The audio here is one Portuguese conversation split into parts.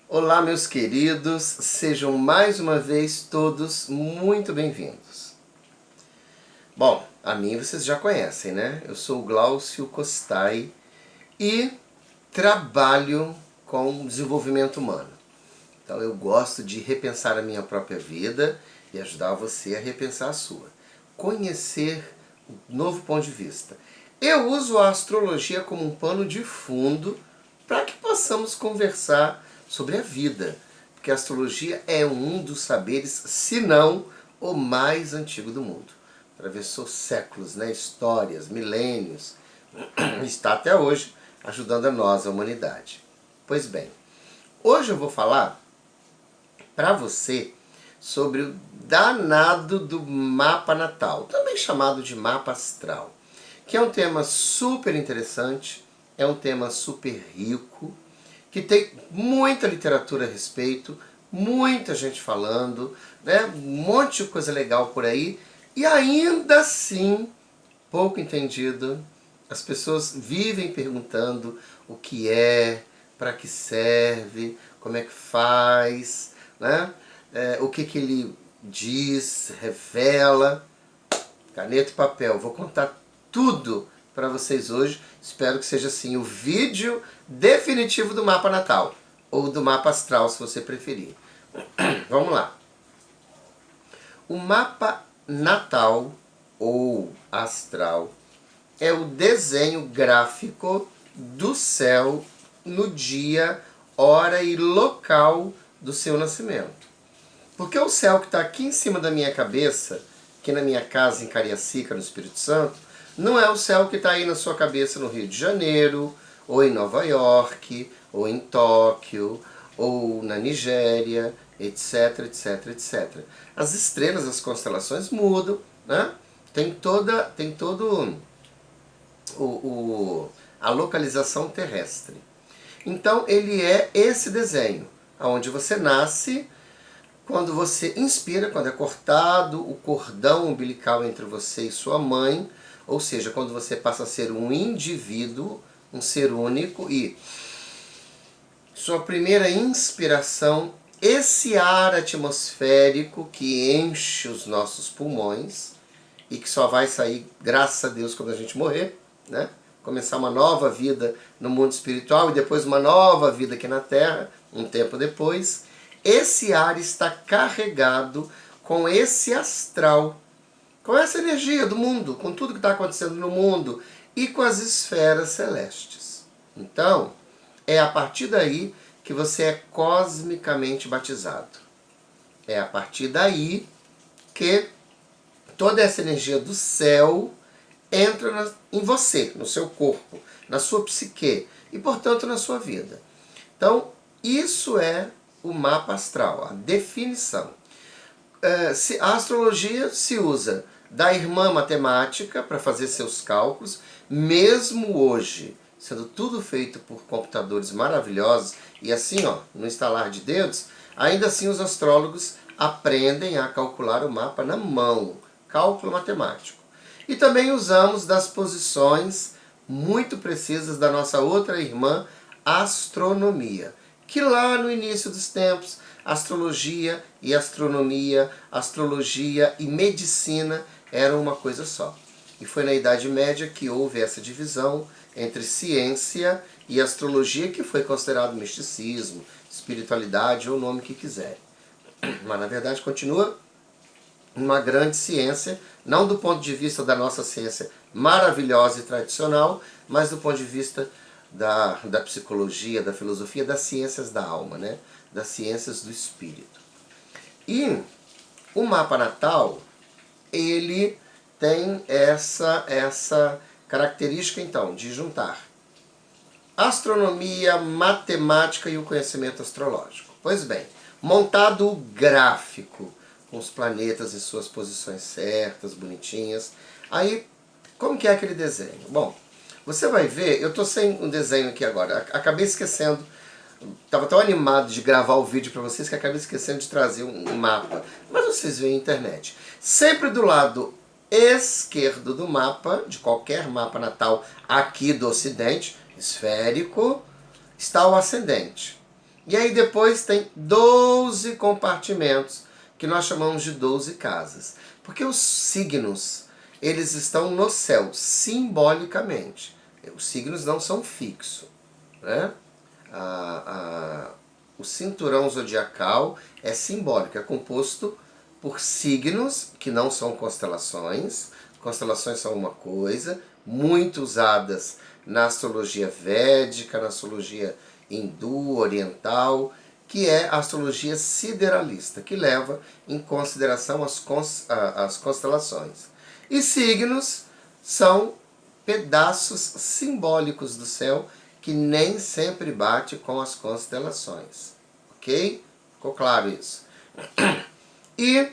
Olá, meus queridos, sejam mais uma vez todos muito bem-vindos. Bom, a mim vocês já conhecem, né? Eu sou o Glaucio Costai e trabalho com desenvolvimento humano. Então eu gosto de repensar a minha própria vida e ajudar você a repensar a sua. Conhecer um novo ponto de vista. Eu uso a astrologia como um pano de fundo para que possamos conversar sobre a vida. Porque a astrologia é um dos saberes, se não o mais antigo do mundo. Atravessou séculos, né? Histórias, milênios. Está até hoje ajudando a nós, a humanidade. Pois bem, hoje eu vou falar para você sobre o danado do mapa natal, também chamado de mapa astral, que é um tema super interessante, é um tema super rico, que tem muita literatura a respeito, muita gente falando, né? Um monte de coisa legal por aí, e ainda assim, pouco entendido. As pessoas vivem perguntando o que é, para que serve, como é que faz, né? O que ele diz, revela. Caneta e papel, vou contar tudo para vocês hoje. Espero que seja assim o vídeo definitivo do mapa natal, ou do mapa astral, se você preferir. Vamos lá. O mapa natal ou astral é o desenho gráfico do céu no dia, hora e local do seu nascimento. Porque o céu que está aqui em cima da minha cabeça, aqui na minha casa em Cariacica, no Espírito Santo, não é o céu que está aí na sua cabeça no Rio de Janeiro, ou em Nova York, ou em Tóquio, ou na Nigéria, etc, etc, etc. As estrelas, as constelações mudam, né? Tem todo a localização terrestre. Então ele é esse desenho, onde você nasce, quando você inspira, quando é cortado o cordão umbilical entre você e sua mãe, ou seja, quando você passa a ser um indivíduo, um ser único, e sua primeira inspiração, esse ar atmosférico que enche os nossos pulmões, e que só vai sair, graças a Deus, quando a gente morrer, né? Começar uma nova vida no mundo espiritual e depois uma nova vida aqui na Terra, um tempo depois. Esse ar está carregado com esse astral, com essa energia do mundo, com tudo que está acontecendo no mundo e com as esferas celestes. Então, é a partir daí que você é cosmicamente batizado. É a partir daí que toda essa energia do céu entra em você, no seu corpo, na sua psique e, portanto, na sua vida. Então, isso é o mapa astral, a definição. A astrologia se usa da irmã matemática para fazer seus cálculos, mesmo hoje, sendo tudo feito por computadores maravilhosos, e assim, ó, no estalar de dedos, ainda assim os astrólogos aprendem a calcular o mapa na mão, cálculo matemático. E também usamos das posições muito precisas da nossa outra irmã, astronomia, que lá no início dos tempos, astrologia e astronomia, astrologia e medicina eram uma coisa só. E foi na Idade Média que houve essa divisão entre ciência e astrologia, que foi considerado misticismo, espiritualidade ou o nome que quiserem. Mas na verdade continua uma grande ciência, não do ponto de vista da nossa ciência maravilhosa e tradicional, mas do ponto de vista da psicologia, da filosofia, das ciências da alma, né? Das ciências do espírito. E o mapa natal, ele tem essa característica, então, de juntar astronomia, matemática e o conhecimento astrológico. Pois bem, montado o gráfico, com os planetas em suas posições certas, bonitinhas. Aí, como que é aquele desenho? Bom, você vai ver, eu estou sem um desenho aqui agora, acabei esquecendo, estava tão animado de gravar o vídeo para vocês que acabei esquecendo de trazer um mapa, mas vocês veem na internet. Sempre do lado esquerdo do mapa, de qualquer mapa natal aqui do Ocidente, esférico, está o ascendente. E aí depois tem 12 compartimentos, que nós chamamos de 12 casas. Porque os signos, eles estão no céu, simbolicamente. Os signos não são fixos, né? O cinturão zodiacal é simbólico, é composto por signos que não são constelações. Constelações são uma coisa, muito usadas na astrologia védica, na astrologia hindu, oriental, que é a astrologia sideralista, que leva em consideração as constelações. E signos são pedaços simbólicos do céu que nem sempre bate com as constelações. Ok? Ficou claro isso? E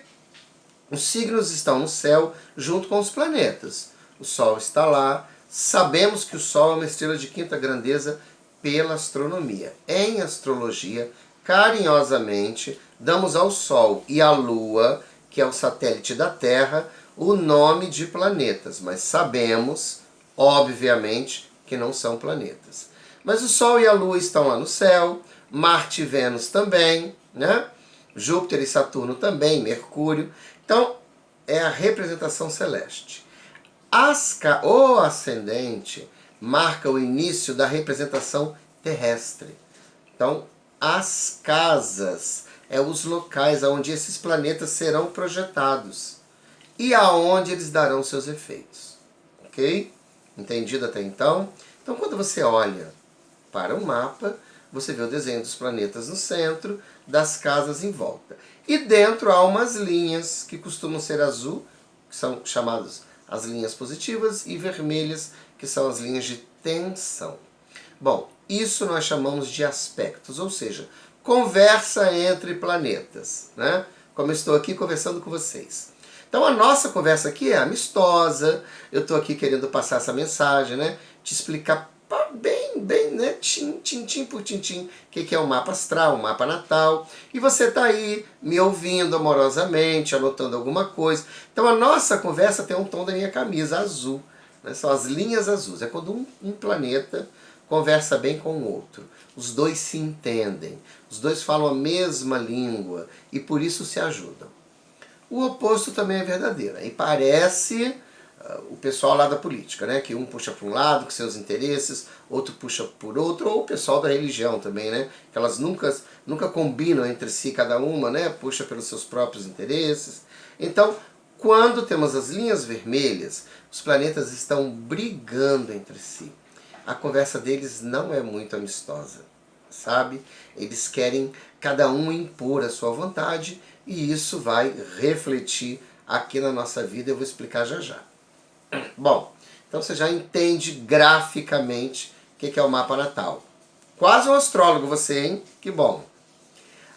os signos estão no céu junto com os planetas. O Sol está lá. Sabemos que o Sol é uma estrela de quinta grandeza pela astronomia. Em astrologia, carinhosamente, damos ao Sol e à Lua, que é o satélite da Terra, o nome de planetas. Mas sabemos, obviamente, que não são planetas. Mas o Sol e a Lua estão lá no céu, Marte e Vênus também, né? Júpiter e Saturno também, Mercúrio. Então, é a representação celeste. O ascendente marca o início da representação terrestre. Então, as casas é os locais onde esses planetas serão projetados e aonde eles darão seus efeitos. Ok? Entendido até então? Então, quando você olha para um mapa, você vê o desenho dos planetas no centro, das casas em volta. E dentro há umas linhas que costumam ser azul, que são chamadas as linhas positivas, e vermelhas, que são as linhas de tensão. Bom, isso nós chamamos de aspectos, ou seja, conversa entre planetas, né? Como eu estou aqui conversando com vocês. Então a nossa conversa aqui é amistosa, eu estou aqui querendo passar essa mensagem, né? Te explicar bem, né? Tintim por tintim, o que é um mapa astral, um mapa natal. E você está aí me ouvindo amorosamente, anotando alguma coisa. Então a nossa conversa tem um tom da minha camisa azul, né? São as linhas azuis. É quando um planeta conversa bem com o outro. Os dois se entendem, os dois falam a mesma língua e por isso se ajudam. O oposto também é verdadeiro. E parece o pessoal lá da política, né? Que um puxa para um lado com seus interesses, outro puxa por outro, ou o pessoal da religião também, né? Que elas nunca combinam entre si, cada uma, né? Puxa pelos seus próprios interesses. Então, quando temos as linhas vermelhas, os planetas estão brigando entre si. A conversa deles não é muito amistosa, sabe? Eles querem cada um impor a sua vontade e isso vai refletir aqui na nossa vida, eu vou explicar já já. Bom, então você já entende graficamente o que é o mapa natal. Quase um astrólogo você, hein? Que bom!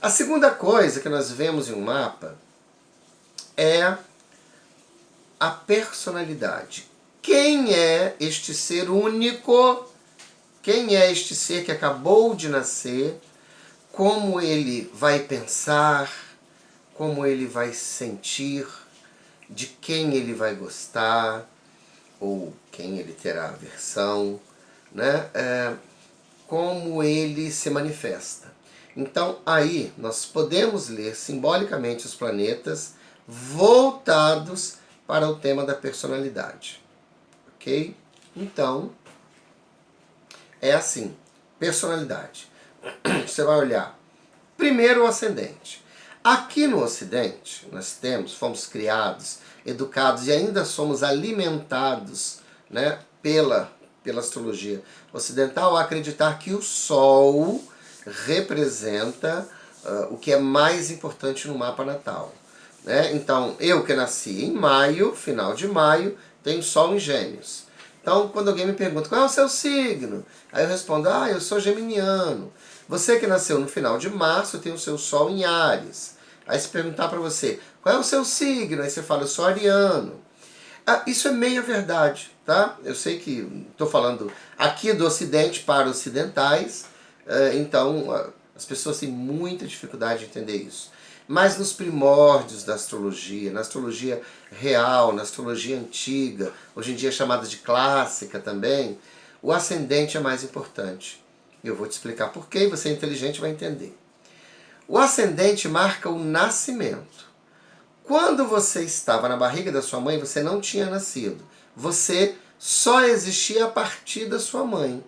A segunda coisa que nós vemos em um mapa é a personalidade. Quem é este ser único? Quem é este ser que acabou de nascer? Como ele vai pensar? Como ele vai sentir? De quem ele vai gostar? Ou quem ele terá aversão? Né? Como ele se manifesta. Então aí nós podemos ler simbolicamente os planetas voltados para o tema da personalidade. Ok? Então, é assim, personalidade. Você vai olhar primeiro o ascendente. Aqui no Ocidente, nós fomos criados, educados e ainda somos alimentados, né, pela astrologia ocidental a acreditar que o Sol representa o que é mais importante no mapa natal. Né? Então, eu que nasci em maio, final de maio, tenho Sol em Gêmeos. Então, quando alguém me pergunta qual é o seu signo, aí eu respondo, eu sou geminiano. Você que nasceu no final de março tem o seu Sol em Áries. Aí se perguntar para você, qual é o seu signo? Aí você fala, eu sou ariano. Isso é meia verdade, tá? Eu sei que estou falando aqui do Ocidente para ocidentais, então as pessoas têm muita dificuldade de entender isso. Mas nos primórdios da astrologia, na astrologia real, na astrologia antiga, hoje em dia chamada de clássica também, o ascendente é mais importante. Eu vou te explicar por quê e você é inteligente vai entender. O ascendente marca o nascimento. Quando você estava na barriga da sua mãe, você não tinha nascido. Você só existia a partir da sua mãe.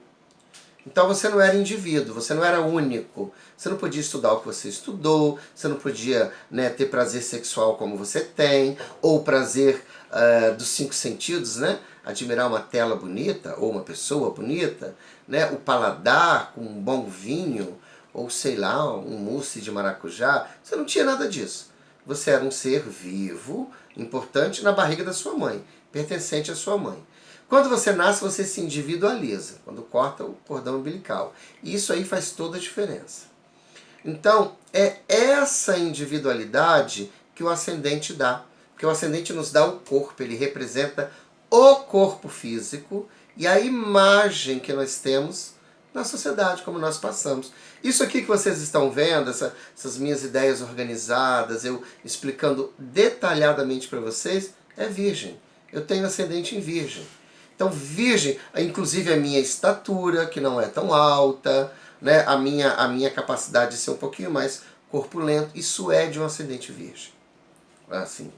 Então você não era indivíduo, você não era único. Você não podia estudar o que você estudou, você não podia, né, ter prazer sexual como você tem, ou prazer dos 5 sentidos, né? Admirar uma tela bonita, ou uma pessoa bonita, né? O paladar com um bom vinho, ou sei lá, um mousse de maracujá. Você não tinha nada disso. Você era um ser vivo, importante na barriga da sua mãe, pertencente à sua mãe. Quando você nasce, você se individualiza, quando corta o cordão umbilical. E isso aí faz toda a diferença. Então, é essa individualidade que o ascendente dá. Porque o ascendente nos dá o corpo, ele representa o corpo físico e a imagem que nós temos na sociedade, como nós passamos. Isso aqui que vocês estão vendo, essas minhas ideias organizadas, eu explicando detalhadamente para vocês, é virgem. Eu tenho ascendente em virgem. Então, virgem, inclusive a minha estatura, que não é tão alta, né? a minha capacidade de ser um pouquinho mais corpulento, isso é de um ascendente virgem. Assim,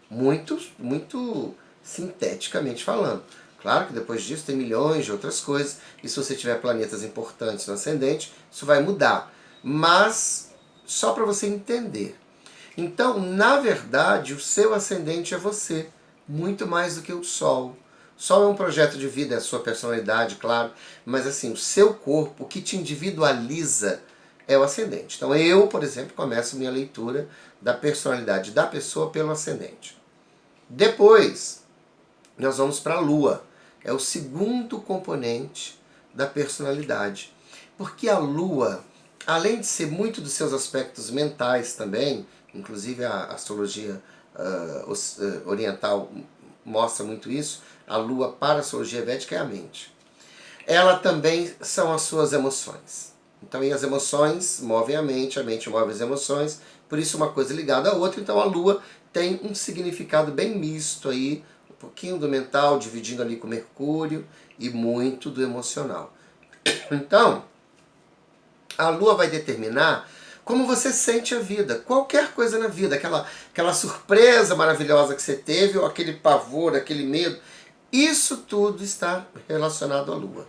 muito sinteticamente falando. Claro que depois disso tem milhões de outras coisas, e se você tiver planetas importantes no ascendente, isso vai mudar. Mas, só para você entender. Então, na verdade, o seu ascendente é você, muito mais do que o Sol. Sol é um projeto de vida, é a sua personalidade, claro, mas assim, o seu corpo, o que te individualiza é o ascendente. Então eu, por exemplo, começo minha leitura da personalidade da pessoa pelo ascendente. Depois, nós vamos para a Lua. É o segundo componente da personalidade. Porque a Lua, além de ser muito dos seus aspectos mentais também, inclusive a astrologia oriental mostra muito isso, a Lua para a astrologia védica é a mente. Ela também são as suas emoções. Então, e as emoções movem a mente move as emoções, por isso uma coisa ligada à outra. Então a Lua tem um significado bem misto aí, um pouquinho do mental, dividindo ali com Mercúrio, e muito do emocional. Então, a Lua vai determinar como você sente a vida, qualquer coisa na vida, aquela surpresa maravilhosa que você teve, ou aquele pavor, aquele medo, isso tudo está relacionado à Lua.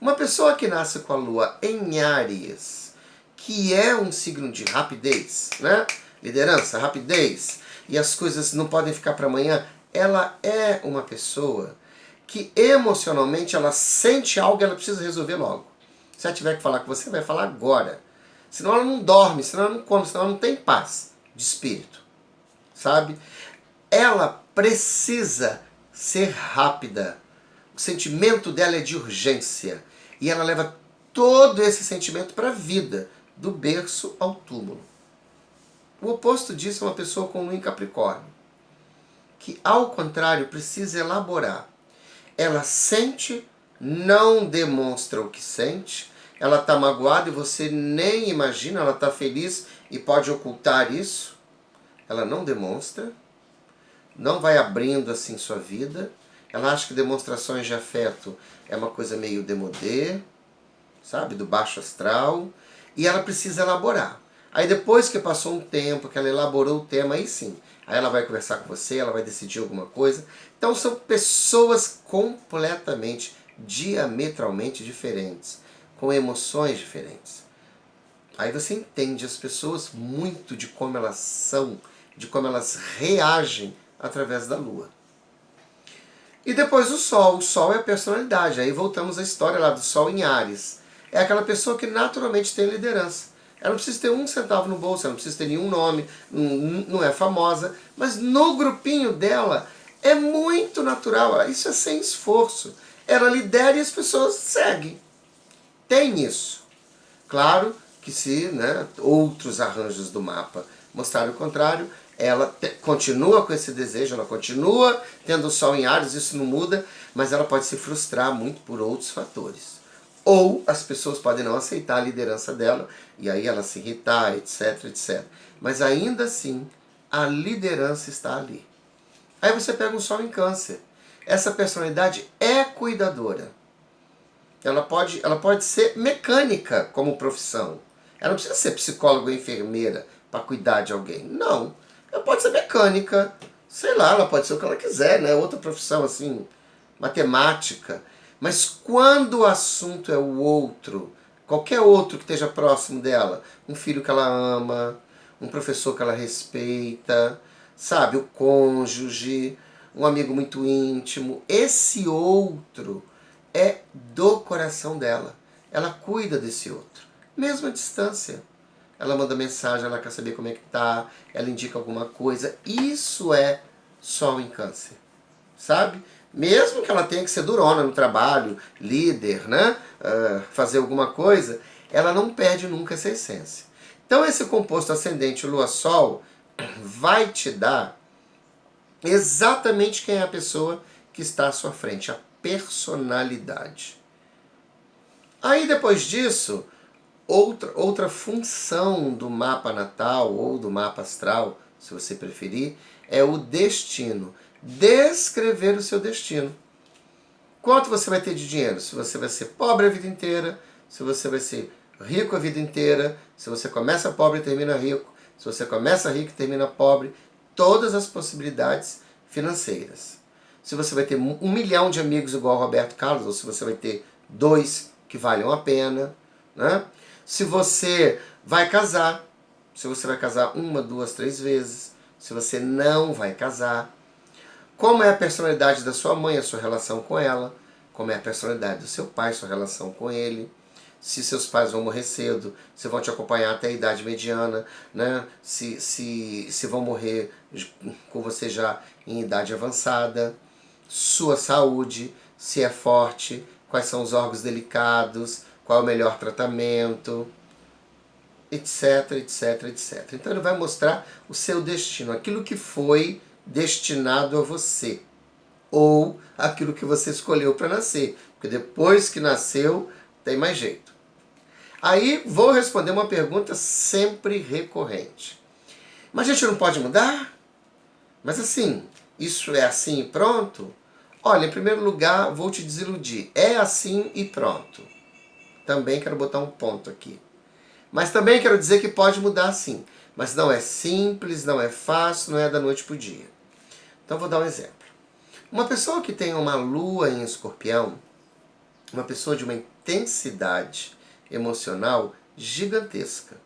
Uma pessoa que nasce com a Lua em Áries, que é um signo de rapidez, né? Liderança, rapidez, e as coisas não podem ficar para amanhã, ela é uma pessoa que emocionalmente ela sente algo e ela precisa resolver logo. Se ela tiver que falar com você, vai falar agora. Senão ela não dorme, senão ela não come, senão ela não tem paz de espírito. Sabe? Ela precisa ser rápida. O sentimento dela é de urgência. E ela leva todo esse sentimento para a vida, do berço ao túmulo. O oposto disso é uma pessoa com Lua em Capricórnio, que ao contrário precisa elaborar. Ela sente, não demonstra o que sente, ela está magoada e você nem imagina, ela está feliz e pode ocultar isso, ela não demonstra, não vai abrindo assim sua vida, ela acha que demonstrações de afeto é uma coisa meio demodê, sabe, do baixo astral, e ela precisa elaborar. Aí depois que passou um tempo, que ela elaborou o tema, aí sim, aí ela vai conversar com você, ela vai decidir alguma coisa. Então são pessoas completamente, diametralmente diferentes, com emoções diferentes. Aí você entende as pessoas muito de como elas são, de como elas reagem através da Lua. E depois o Sol é a personalidade, aí voltamos à história lá do Sol em Áries. É aquela pessoa que naturalmente tem liderança. Ela não precisa ter um centavo no bolso, ela não precisa ter nenhum nome, não é famosa, mas no grupinho dela é muito natural, isso é sem esforço. Ela lidera e as pessoas seguem. Tem isso. Claro que se, né, outros arranjos do mapa mostrarem o contrário, ela continua com esse desejo, ela continua tendo o Sol em Áries, isso não muda, mas ela pode se frustrar muito por outros fatores. Ou as pessoas podem não aceitar a liderança dela, e aí ela se irritar, etc, etc. Mas ainda assim, a liderança está ali. Aí você pega um Sol em Câncer. Essa personalidade é cuidadora. Ela pode ser mecânica como profissão. Ela não precisa ser psicóloga ou enfermeira para cuidar de alguém. Não. Ela pode ser mecânica. Sei lá, ela pode ser o que ela quiser, né? Outra profissão assim, matemática. Mas quando o assunto é o outro, qualquer outro que esteja próximo dela, um filho que ela ama, um professor que ela respeita, sabe, o cônjuge, um amigo muito íntimo, esse outro é do coração dela. Ela cuida desse outro, mesmo à distância. Ela manda mensagem, ela quer saber como é que tá, ela indica alguma coisa. Isso é Sol em Câncer, sabe? Mesmo que ela tenha que ser durona no trabalho, líder, né? Fazer alguma coisa, ela não perde nunca essa essência. Então esse composto ascendente Lua-Sol vai te dar exatamente quem é a pessoa que está à sua frente, a personalidade. Aí depois disso, outra função do mapa natal ou do mapa astral, se você preferir, é o destino. Descrever o seu destino. Quanto você vai ter de dinheiro? Se você vai ser pobre a vida inteira, se você vai ser rico a vida inteira, se você começa pobre e termina rico, se você começa rico e termina pobre, todas as possibilidades financeiras. Se você vai ter 1 milhão de amigos igual o Roberto Carlos, ou se você vai ter 2 que valham a pena, né? Se você vai casar, se você vai casar 1, 2, 3 vezes, se você não vai casar, como é a personalidade da sua mãe, a sua relação com ela, como é a personalidade do seu pai, sua relação com ele, se seus pais vão morrer cedo, se vão te acompanhar até a idade mediana, né? se vão morrer com você já em idade avançada, sua saúde, se é forte, quais são os órgãos delicados, qual é o melhor tratamento, etc, etc, etc. Então ele vai mostrar o seu destino, aquilo que foi destinado a você, ou aquilo que você escolheu para nascer, porque depois que nasceu, tem mais jeito. Aí vou responder uma pergunta sempre recorrente. Mas a gente não pode mudar? Mas assim, isso é assim e pronto? Olha, em primeiro lugar, vou te desiludir. É assim e pronto. Também quero botar um ponto aqui. Mas também quero dizer que pode mudar sim. Mas não é simples, não é fácil, não é da noite para o dia. Então vou dar um exemplo. Uma pessoa que tem uma lua em Escorpião, uma pessoa de uma intensidade emocional gigantesca.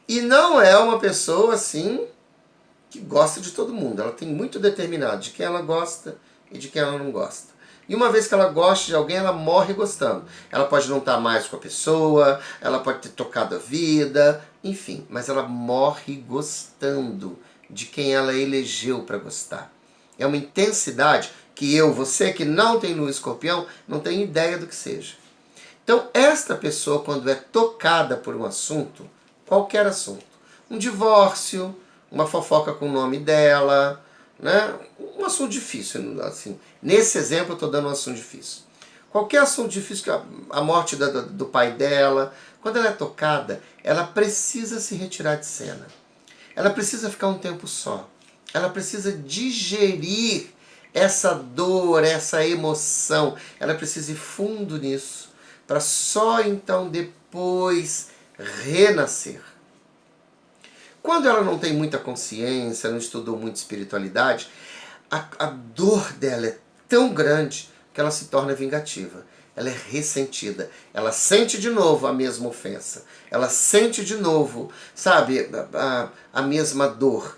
E não é uma pessoa assim que gosta de todo mundo. Ela tem muito determinado de quem ela gosta e de quem ela não gosta. E uma vez que ela gosta de alguém, ela morre gostando. Ela pode não estar mais com a pessoa, ela pode ter tocado a vida, enfim. Mas ela morre gostando de quem ela elegeu para gostar. É uma intensidade que você que não tem lua Escorpião, não tem ideia do que seja. Então, esta pessoa, quando é tocada por um assunto, qualquer assunto, um divórcio, uma fofoca com o nome dela, né? Um assunto difícil, assim. Nesse exemplo eu estou dando um assunto difícil. Qualquer assunto difícil, a morte do pai dela, quando ela é tocada, ela precisa se retirar de cena. Ela precisa ficar um tempo só. Ela precisa digerir essa dor, essa emoção. Ela precisa ir fundo nisso, para só então depois renascer. Quando ela não tem muita consciência, não estudou muito espiritualidade, a dor dela é tão grande que ela se torna vingativa. Ela é ressentida. Ela sente de novo a mesma ofensa. Ela sente de novo, sabe, a mesma dor.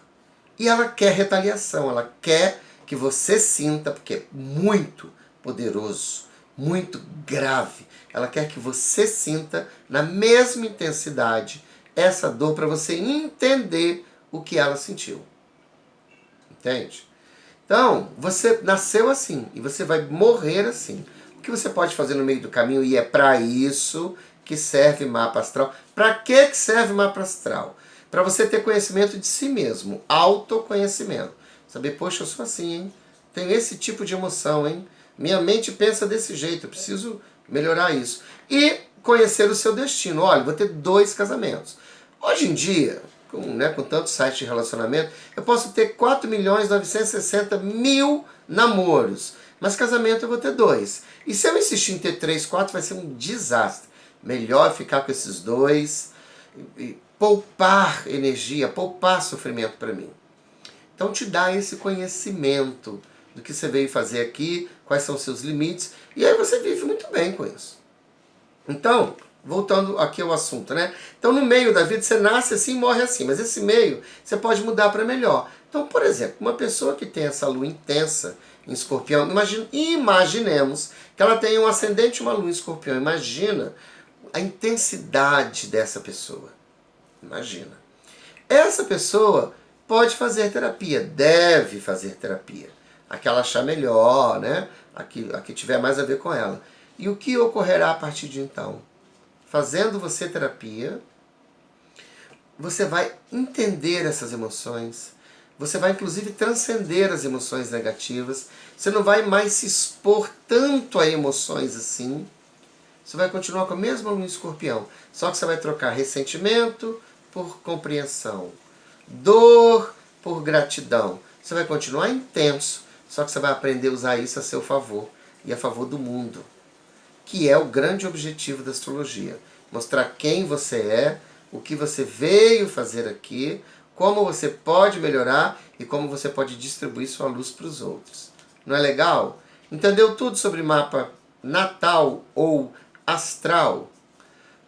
E ela quer retaliação. Ela quer que você sinta, porque é muito poderoso, muito grave. Ela quer que você sinta na mesma intensidade essa dor para você entender o que ela sentiu. Entende? Então, você nasceu assim e você vai morrer assim. O que você pode fazer no meio do caminho, e é para isso que serve mapa astral. Para que serve mapa astral? Para você ter conhecimento de si mesmo, autoconhecimento. Saber, poxa, eu sou assim, hein? Tenho esse tipo de emoção, hein? Minha mente pensa desse jeito, eu preciso melhorar isso. E conhecer o seu destino. Olha, vou ter 2 casamentos. Hoje em dia, com tantos sites de relacionamento, eu posso ter 4.960.000 namoros. Mas casamento eu vou ter 2. E se eu insistir em ter 3, 4, vai ser um desastre. Melhor ficar com esses 2 e poupar energia, poupar sofrimento para mim. Então te dá esse conhecimento do que você veio fazer aqui, quais são os seus limites, e aí você vive muito bem com isso. Então, voltando aqui ao assunto, né? Então no meio da vida você nasce assim e morre assim, mas esse meio você pode mudar para melhor. Então, por exemplo, uma pessoa que tem essa lua intensa em Escorpião, imaginemos que ela tem um ascendente e uma lua em Escorpião. Imagina a intensidade dessa pessoa. Imagina. Essa pessoa pode fazer terapia, deve fazer terapia. A que ela achar melhor, né? A que tiver mais a ver com ela. E o que ocorrerá a partir de então? Fazendo você terapia, você vai entender essas emoções, você vai inclusive transcender as emoções negativas, você não vai mais se expor tanto a emoções assim, você vai continuar com a mesma lua em Escorpião, só que você vai trocar ressentimento por compreensão, dor por gratidão. Você vai continuar intenso, só que você vai aprender a usar isso a seu favor e a favor do mundo, que é o grande objetivo da astrologia. Mostrar quem você é, o que você veio fazer aqui, como você pode melhorar e como você pode distribuir sua luz para os outros. Não é legal? Entendeu tudo sobre mapa natal ou astral?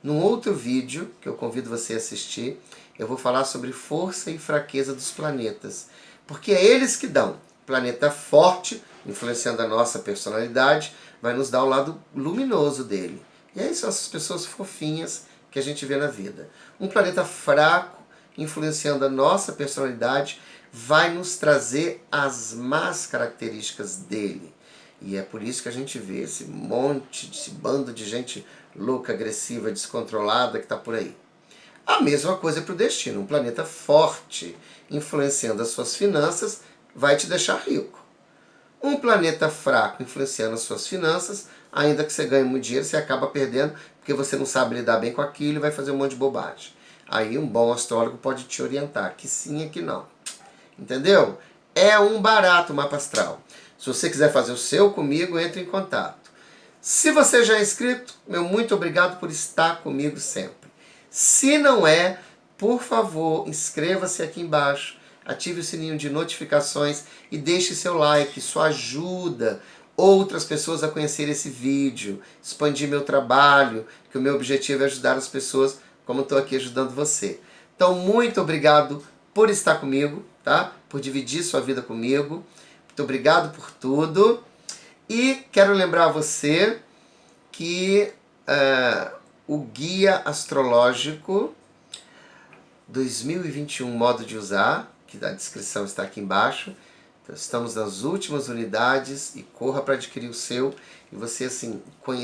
Num outro vídeo, que eu convido você a assistir, eu vou falar sobre força e fraqueza dos planetas. Porque é eles que dão. Planeta forte, influenciando a nossa personalidade, vai nos dar o lado luminoso dele. E aí são essas pessoas fofinhas que a gente vê na vida. Um planeta fraco, influenciando a nossa personalidade, vai nos trazer as más características dele. E é por isso que a gente vê esse monte, esse bando de gente louca, agressiva, descontrolada que está por aí. A mesma coisa para o destino. Um planeta forte, influenciando as suas finanças, vai te deixar rico. Um planeta fraco, influenciando as suas finanças, ainda que você ganhe muito dinheiro, você acaba perdendo, porque você não sabe lidar bem com aquilo e vai fazer um monte de bobagem. Aí um bom astrólogo pode te orientar, que sim e que não. Entendeu? É um barato o mapa astral. Se você quiser fazer o seu comigo, entre em contato. Se você já é inscrito, meu muito obrigado por estar comigo sempre. Se não é, por favor, inscreva-se aqui embaixo, ative o sininho de notificações e deixe seu like, isso ajuda outras pessoas a conhecer esse vídeo, expandir meu trabalho, que o meu objetivo é ajudar as pessoas como estou aqui ajudando você. Então, muito obrigado por estar comigo, tá? Por dividir sua vida comigo. Muito obrigado por tudo. E quero lembrar você que o Guia Astrológico 2021, modo de usar, que a descrição está aqui embaixo. Então, estamos nas últimas unidades e corra para adquirir o seu. E você, assim, conhecer